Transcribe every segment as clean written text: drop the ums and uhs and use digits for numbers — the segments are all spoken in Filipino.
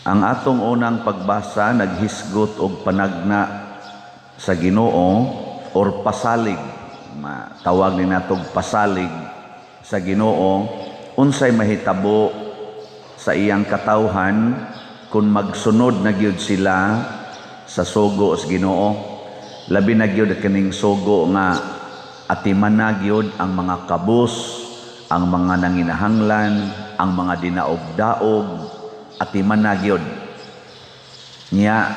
Ang atong unang pagbasa naghisgot og panagna sa Ginoo or pasalig. Tawag ni natog pasalig sa Ginoo unsay mahitabo sa iyang katawhan kung magsunod na gyud sila sa sugo sa Ginoo. Labi na gyud kaning sugo nga atiman na gyud ang mga kabus, ang mga nanginahanglan, ang mga dinaog-daog, atiman na gyud. Nya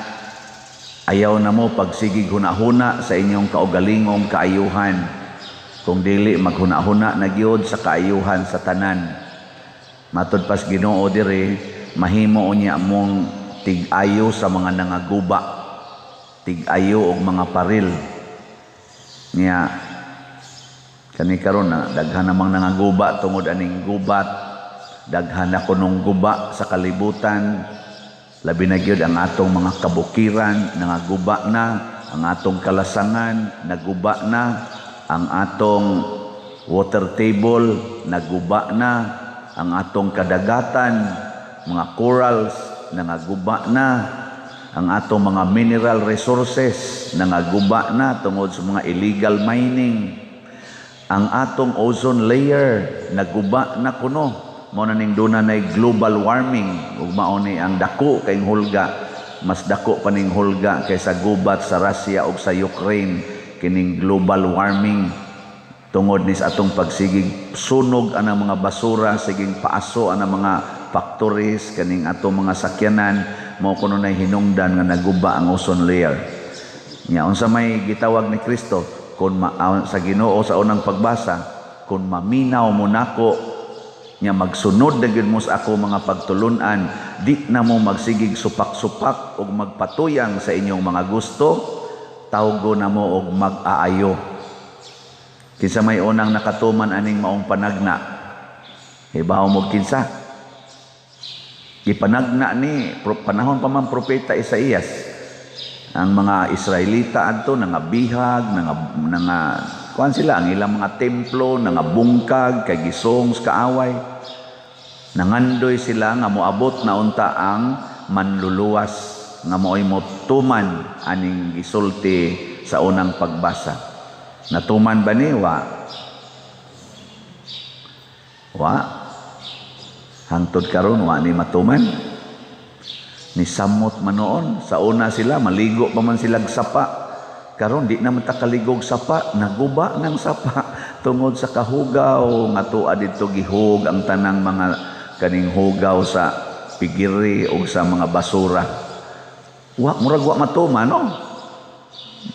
ayaw na mo pagsigig hunahuna sa inyong kaugalingong kaayuhan, kung dili maghunahuna na gyud sa kaayuhan sa tanan. Matud pas Ginoo diri, mahimo unya mong tig-ayo sa mga nangaguba, tig-ayo og mga paril. Nya kani karon na daghan namang nangaguba tungod aning gubat, daghan na kunong guba sa kalibutan. Labi na gyud ang atong mga kabukiran nangaguba na, ang atong kalasangan naguba na, ang atong water table naguba na, ang atong kadagatan, mga corals nangaguba na, ang atong mga mineral resources nangaguba na tungod sa mga illegal mining. Ang atong ozone layer naguba na kuno. Mao na ning dunay global warming ug mao ni ang dako kay hulga, mas dako pa ning hulga kaysa gubat sa Russia ug sa Ukraine kining global warming tungod ni sa atong pagsigig sunog anang mga basura, siging paaso anang mga factories kaning atong mga sakyanan, mao kuno nay hinungdan nga naguba ang ozone layer. Nya unsa may gitawag ni Kristo kun sa Ginoo sa unang pagbasa, kun maminaw mo nako nya magsunod na gyud mo sa ako mga pagtulunan, di na mo magsigig supak-supak ug magpatuyang sa inyong mga gusto, tawgo na mo og mag-aayo. Kinsa may unang nakatuman aning maong panagna, hibaw mo kinsa gipanagna ni panahon pa man propeta Isaías. Ang mga Israelita adto nangabihag, nanga kuan sila ang ilang mga templo nangabungkag kay gisong sa kaaway. Nangandoy sila nga moabot na unta ang manluluwas nga mo'y motuman aning gisulti sa unang pagbasa. Natuman ba ni wa? Hangtod karon wa ni matuman. Ni samot man noon sa una sila maligo pa man sila sapa. Karon di naman takaligog sapa, naguba ng sapa tungod sa kahugaw nga tuwa didto gihug ang tanang mga kaning hugaw sa pigiri o sa mga basura. Murag wa matuman no.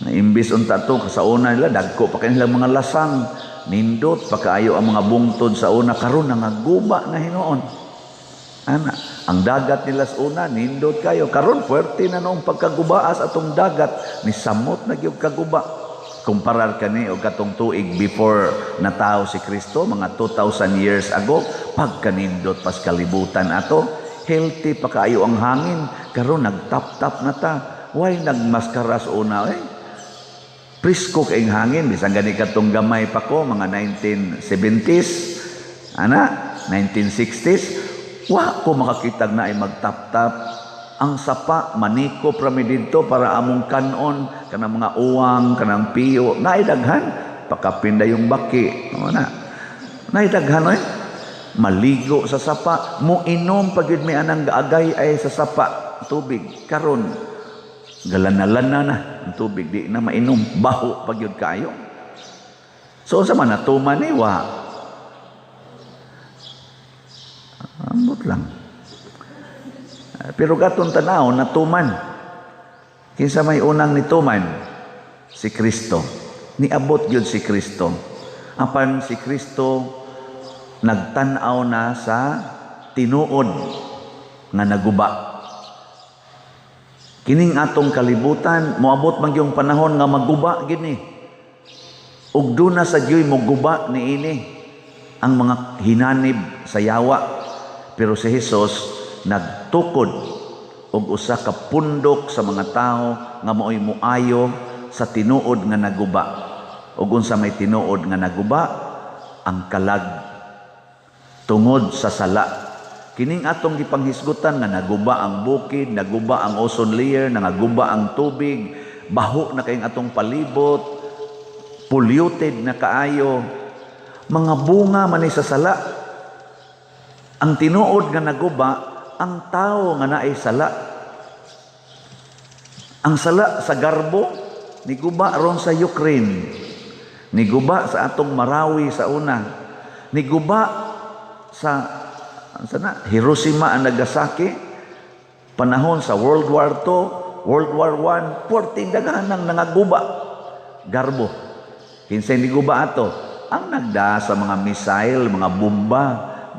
Na imbis unta to sa una nila dagko pa kay nilang mga lasang, nindot pa kaayo ang mga bungtod sa una, karon nangaguba na hinuon. Ana, ang dagat nila sa una nindot kayo, karon puwerte na noong pagkagubaas atong dagat ni samot na gyud kaguba. Kumparar kani og katong tuig before natao si Kristo mga 2,000 years ago, pagkanindot pas kalibutan ato, healthy pa kaayo ang hangin, karon nagtap-tap na ta. Why nagmaskara sa una Prisko kay hangin bisan gani katong gamay pa ko mga 1970s, 1960s, wa ko makakitag na ay magtap-tap. Ang sapa maniko prami didto para among kanon kanang mga uwang, kanang piyo, naidaghan pakapinda yung baki. Naidaghan maligo sa sapa, mo inom pagid may anang gaagay ay sa sapa tubig. Karon galanalana na ang tubig, di na mainom, baho pagyud kayo. So sa man natuman ni wa ambot lang. Pero gaton tanaw natuman. Kinsa may unang nituman? Si Kristo. Niabot gyud si Kristo. Apan si Kristo nagtan-aw na sa tinuod nga naguba. Kining atong kalibutan moabot man yung panahon nga maguba gini. Ug duna sa Diyo'y moguba niini ang mga hinanib sa yawa. Pero si Hesus nagtukod og usa ka pundok sa mga tao nga mao'y muayo sa tinuod nga naguba. Ug unsa may tinuod nga naguba? Ang kalag tungod sa sala. Kining atong gipanghisgutan nga naguba ang bukid, naguba ang ozone layer, nangaguba ang tubig, baho na kayong atong palibot, polluted na kaayo, mga bunga man sa sala. Ang tinuod nga naguba, ang tao nga naay sala. Ang sala sa garbo, niguba ron sa Ukraine, niguba sa atong Marawi sa una, niguba sa Hiroshima and Nagasaki, panahon sa World War II, World War I, porting daghan ng nangaguba, garbo. Kinsay niguba ato? Ang nagda sa mga missile, mga bomba,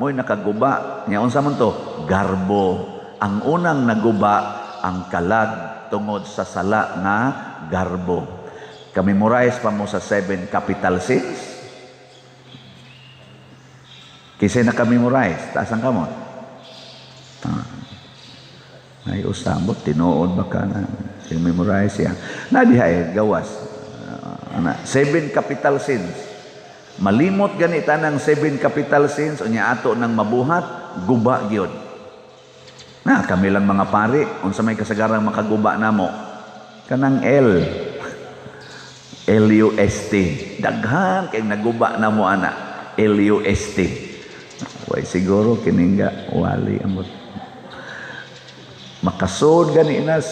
mo'y nakaguba. Nya unsa man to? Garbo. Ang unang naguba, ang kalag tungod sa sala nga garbo. Kamemorize pa mo sa 7 capital sins. Kisay nakamemorize, taasan ka mo. Ay usabot, tinuod baka na memorize siya. Nadihay, gawas. 7 capital sins. Malimot ganita ng 7 capital sins, unya ato ng mabuhat, guba gyud. Na kami lang mga pari, unsa may kasagarang makaguba namo. Kanang L-U-S-T. Daghan kay naguba namo ana. L-U-S-T. Way siguro kininga wali amot. Makasod gani nas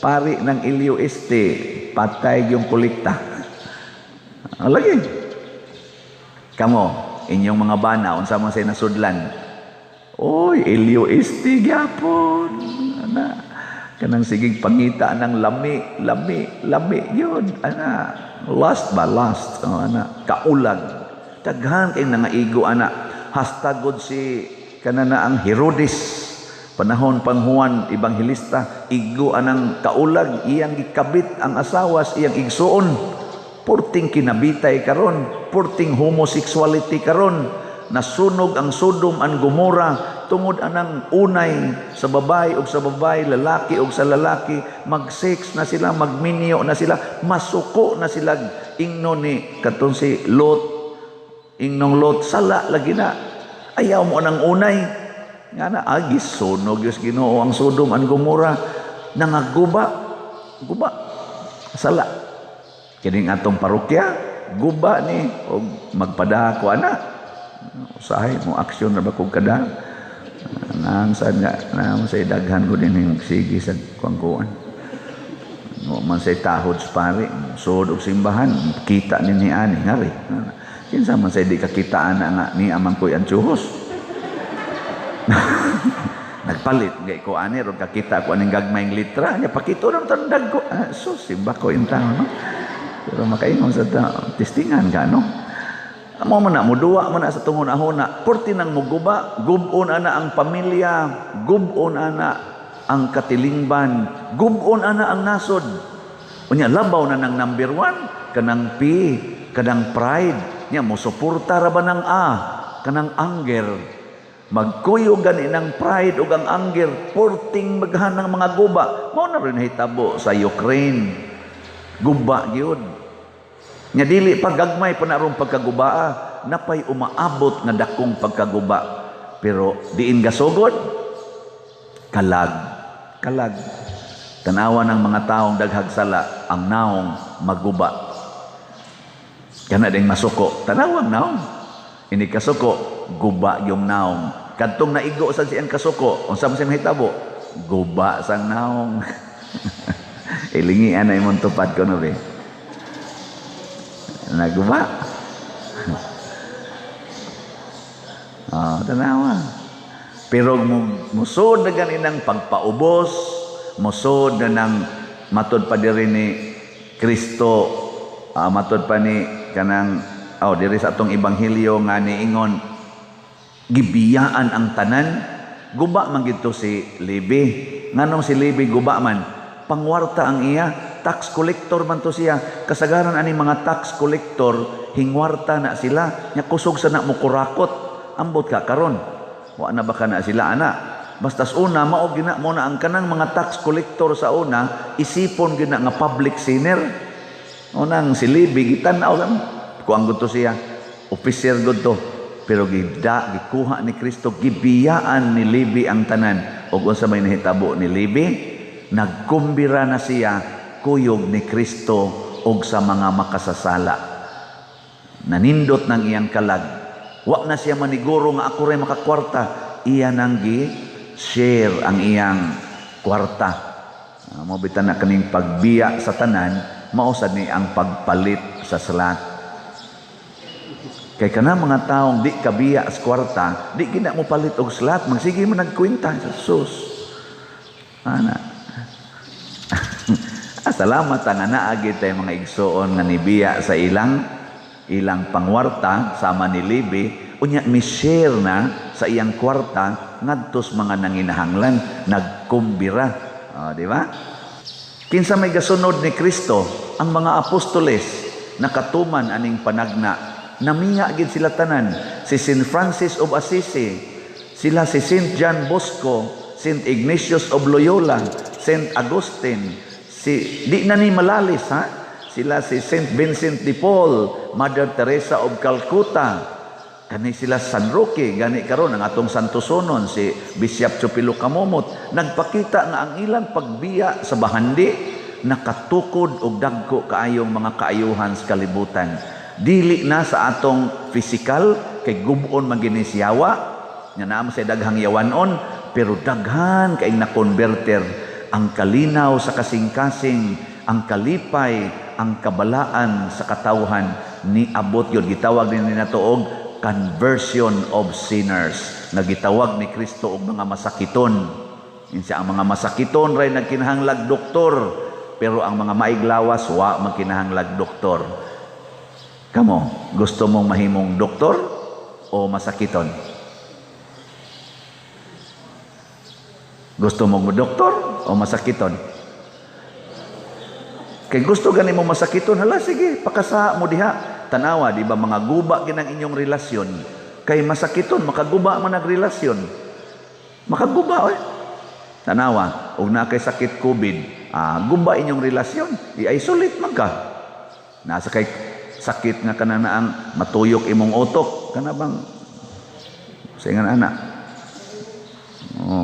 pari ng LUST, patay yung kolekta. Lagi. Kamo, inyong mga bana unsa man say nasudlan. Oy, LUST gyapon. Ana, kanang sigig pangita ng lami yun. Ana, last. Ana, kaulag. Daghan kay nangaigo ana. Hastagod si kanana ang Herodes, panahon pang Juan Evangelista, igo anang kaulag, iyang gikabit ang asawas, iyang igsuon, purting kinabitay karon, purting homosexuality karon, nasunog ang Sodom and Gomorrah, tungod anang unay sa babae o sa babae, lalaki o sa lalaki, mag-sex na sila, magminyo na sila, masuko na sila, ingno ni katong si Lot, ingnong Lot, sala lagi na. Ayaw mo ng unay. Nga na, agis, sunog yung Ginoo ang Sodom and Gomorrah. Nangaguba. Guba. Sala. Kining atong parokya, guba ni, o magpada ko ana. Usahay mo, aksyon na ba kong kada? Nang saan nga, nang say daghan ko din yung sige sa kuangkuan. No, man say tahod sa pari, sud og simbahan, kita ni ani, ngari. Kinsa man say di kakitaan na nga ni amang koy antuhos. Nagpalit gay ko ani ro kakita ko aning gagmayng litra nya pakito ra tandag ko. Sus simba ko yung tao no. Pero makaingon sa testingan ka no. Amo man na muduwa man na sa tungon ahona. Porti nang muguba, gubon ana ang pamilya, gubon ana ang katilingban, gubon ana ang nasod. Unya labaw na ng number 1 kanang P, kanang pride. Nya mo suporta ra ba ng kanang anger, magkuyog gani ng pride ug ang anger, porting maghanang mga guba. Mao na rin hitabo sa Ukraine, guba gyud. Nya dili pagagmay pa na ron pagkagubaa, napay umaabot nga dakong pagkaguba, pero diin gasugod kalag. Tanawa ng mga taong daghag sala, ang naong maguba. Kana ding masuko, tanawang naong. Ini kasuko, guba yung naong. Kadtong naigo sa siyang kasuko, unsa man siya mahitabo? Guba sang naong. Ilingian na imong tupad ko no be. Naguba. Tanawa. Pero musod na ganinang pagpaubos, musod na ng matod pa diri ni Kristo, matod pa ni kanang diri sa atong ebanghelyo nga niingon gibiyaan ang tanan. Guba man gito si Levi. Nganong si Levi guba man? Pangwarta ang iya, tax collector man to siya. Kasagaran ani mga tax collector hingwarta na sila, nya kusog sa na mo kurakot. Ambot ka karon. Wa na ba kana sila ana? Bastas una mao gina mo na ang kanang mga tax collector sa una isipon gina nga public sinner. Unang si Levi gitan-aw kuang gud to siya, officer gud to. pero gikuha ni Kristo, gibiyaan ni Levi ang tanan. Ug unsa may nahitabo ni Levi? Nagkumbira na siya kuyog ni Kristo ug sa mga makasasala. Nanindot ng iyang kalag. Wa na siya maniguro nga ako ray makakwarta. Iya nang gi-share ang iyang kwarta. Mo bitan na kaning pagbiya sa tanan, mausad ni ang pagpalit sa salat. Kay kana mga taong di kabiya sa kwarta, di gina mo palit og salat, magsige man nagkwenta sa sus. Ana. Salamat nga naagi tay mga igsoon nga nibiya sa ilang pangwarta sama ni Levi, unya mi-share na sa iyang kwarta ngadtos mga nanginahanglan, nagkumbira. Di ba? Kinsa may gasunod ni Kristo, ang mga apostoles nakatuman aning panagna, namiya gid sila tanan. Si St. Francis of Assisi, sila si St. John Bosco, St. Ignatius of Loyola, St. Augustine, di na ni malalis ha? Sila si St. Vincent de Paul, Mother Teresa of Calcutta, kani sila San Roque, gani karon ang atong Santo Sonon, si Bishop Chupilo Kamomot, nagpakita nga ang ilang pagbiya sa bahandi, nakatukod og dagko kaayong mga kaayuhan sa kalibutan. Dili na sa atong physical, kay gubon maginisyawa, nga naam sa daghang yawanon, pero daghan kay na-converter. Ang kalinaw sa kasing-kasing, ang kalipay, ang kabalaan sa katawhan, ni abot yun. Gitawag din nato og conversion of sinners. Nagitawag ni Kristo og mga masakiton. Insa ang mga masakiton ray nagkinahanglag doktor, pero ang mga maiglawas wa magkinahanglag doktor. Kamo, gusto mong mahimong doktor o masakiton? Gusto mong doktor o masakiton? Kay gusto gani mo masakiton, hala sige, pakasa mo diha. Tanawa, di ba mga guba ginang inyong relasyon? Kay masakiton, makaguba man nagrelasyon. Makaguba, oy. Tanawa, og na kay sakit COVID, guba inyong relasyon, i-isolate man ka. Nasa kay sakit nga kananaang matuyok imong utok, kana bang saingan anak?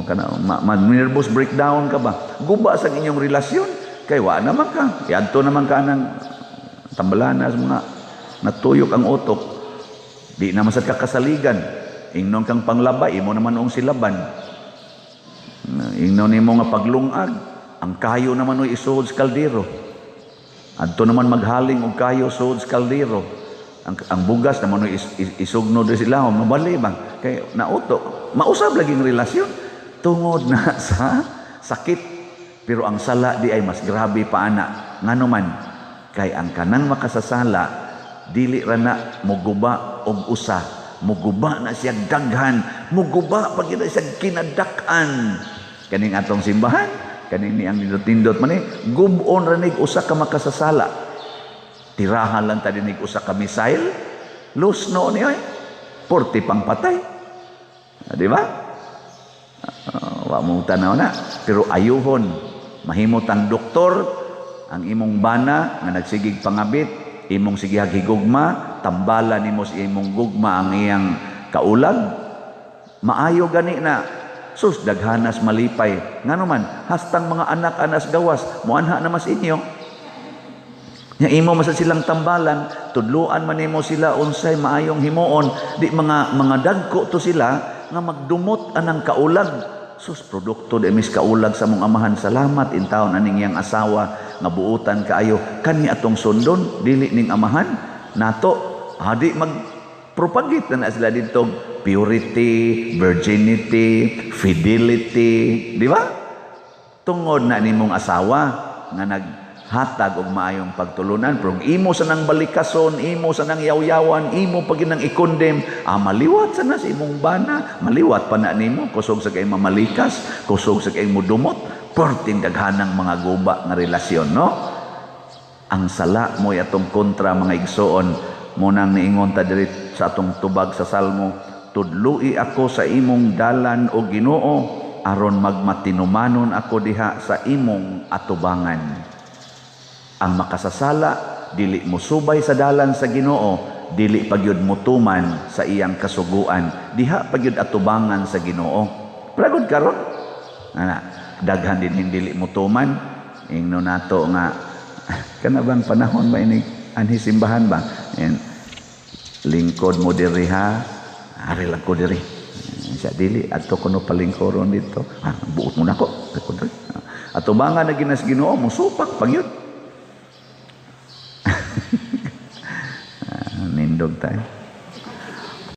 Kana nervous breakdown ka ba? Guba sa inyong relasyon. Kay wa naman ka. Iadto naman ka ng tambalana sa mga natuyok ang utok. Di naman sa kakasaligan. Ingnon kang panglabay, imo naman ong silaban. Ingnon nimo nga paglungag, ang kayo naman oy isuod sa kaldero. Adto naman maghaling og kayo suod sa kaldero. Ang bugas naman oy isugno do sila, mabali bang kay nautok. Mausab laging relasyon tungod na sa sakit. Pero ang sala di ay mas grabe pa ana. Ngano man, kay ang kanang makasasala, dili ra na muguba og usa. Muguba na siya daghan. Muguba pag ina siya kinadak-an. Kaning atong simbahan, kaning ni ang nindot-nindot man gubon ra nig usa ka makasasala. Tirahan lang tadi nig usa ka missile. Lusno ni oy. 40 pang patay. Di ba? Wa mo tanaw na. Pero ayuhon, mahimot ang doktor, ang imong bana nga nagsigig pangabit, imong sigihag higugma, tambala nimo sa imong gugma ang iyang kaulag. Maayo gani na. Sus, daghanas malipay. Ngano man, hastang mga anak-anas gawas, muanha na mas inyo. Nya imo masa silang tambalan, tudluan man nimo sila unsay maayong himuon, di mga dagko to sila nga magdumot anang kaulag. Sus, produkto de mis kaulag sa mong amahan. Salamat in taon aning iyang asawa nga buutan kaayo. Kani atong sundon dili ning amahan nato. Di magpropagate na sila dito purity, virginity, fidelity, di ba? Tungod na nimong asawa nga naghatag og maayong pagtulunan, pero imo sa nang balikason, imo sa nang yaw-yawan, imo pag nang ikondem, maliwat sa na sa imong bana, maliwat pa na nimo, kusog sa kay mamalikas, kusog sa kay mudumot, porting daghanang mga guba nga relasyon, no? Ang sala mo atong kontra mga igsoon, mo nang niingon ta diri sa atong tubag sa Salmo, tudlui ako sa imong dalan o Ginoo, aron magmatinumanon ako diha sa imong atubangan. Ang makasasala, dili mo subay sa dalan sa Ginoo, dili pagyud mutuman sa iyang kasuguan, diha pagyud atubangan sa Ginoo. Pragod karon ana daghan din ning dili mutuman, ingno nato nga kanabang panahon ba ini anhi simbahan ba, and lingkod mo diri ha, ari lang ko diri siya dili adto kuno palingkoron dito, buot mo nako atubangan na ginas Ginoo mo supak pagyud. Nindog tayo.